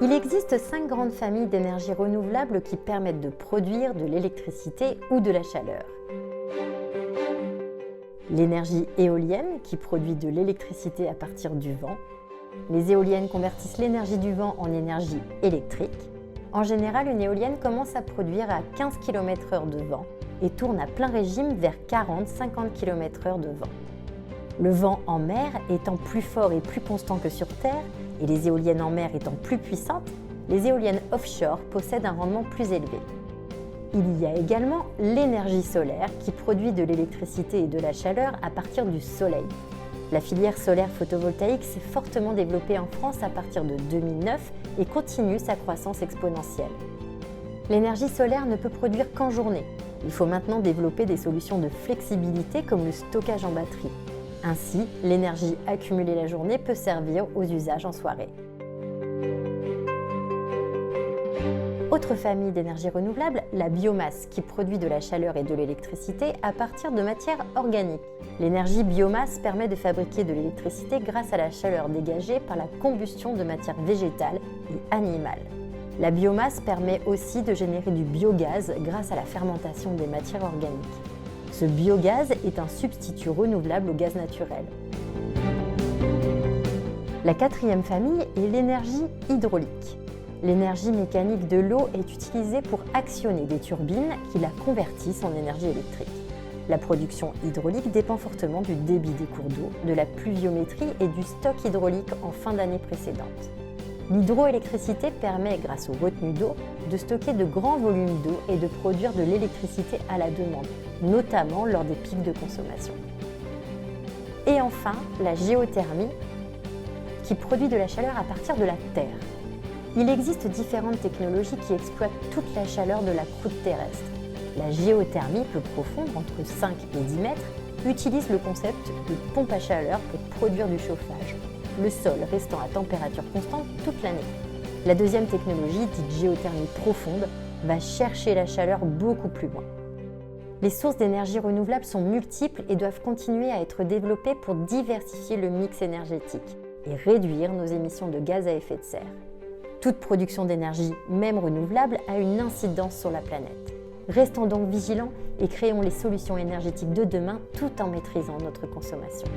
Il existe 5 grandes familles d'énergies renouvelables qui permettent de produire de l'électricité ou de la chaleur. L'énergie éolienne qui produit de l'électricité à partir du vent. Les éoliennes convertissent l'énergie du vent en énergie électrique. En général, une éolienne commence à produire à 15 km/h de vent et tourne à plein régime vers 40-50 km/h de vent. Le vent en mer étant plus fort et plus constant que sur Terre, et les éoliennes en mer étant plus puissantes, les éoliennes offshore possèdent un rendement plus élevé. Il y a également l'énergie solaire qui produit de l'électricité et de la chaleur à partir du soleil. La filière solaire photovoltaïque s'est fortement développée en France à partir de 2009 et continue sa croissance exponentielle. L'énergie solaire ne peut produire qu'en journée. Il faut maintenant développer des solutions de flexibilité comme le stockage en batterie. Ainsi, l'énergie accumulée la journée peut servir aux usages en soirée. Autre famille d'énergie renouvelable, la biomasse, qui produit de la chaleur et de l'électricité à partir de matières organiques. L'énergie biomasse permet de fabriquer de l'électricité grâce à la chaleur dégagée par la combustion de matières végétales et animales. La biomasse permet aussi de générer du biogaz grâce à la fermentation des matières organiques. Ce biogaz est un substitut renouvelable au gaz naturel. La quatrième famille est l'énergie hydraulique. L'énergie mécanique de l'eau est utilisée pour actionner des turbines qui la convertissent en énergie électrique. La production hydraulique dépend fortement du débit des cours d'eau, de la pluviométrie et du stock hydraulique en fin d'année précédente. L'hydroélectricité permet, grâce aux retenues d'eau, de stocker de grands volumes d'eau et de produire de l'électricité à la demande, notamment lors des pics de consommation. Et enfin, la géothermie, qui produit de la chaleur à partir de la terre. Il existe différentes technologies qui exploitent toute la chaleur de la croûte terrestre. La géothermie, peu profonde, entre 5 et 10 mètres, utilise le concept de pompe à chaleur pour produire du chauffage, le sol restant à température constante toute l'année. La deuxième technologie, dite géothermie profonde, va chercher la chaleur beaucoup plus loin. Les sources d'énergie renouvelable sont multiples et doivent continuer à être développées pour diversifier le mix énergétique et réduire nos émissions de gaz à effet de serre. Toute production d'énergie, même renouvelable, a une incidence sur la planète. Restons donc vigilants et créons les solutions énergétiques de demain tout en maîtrisant notre consommation.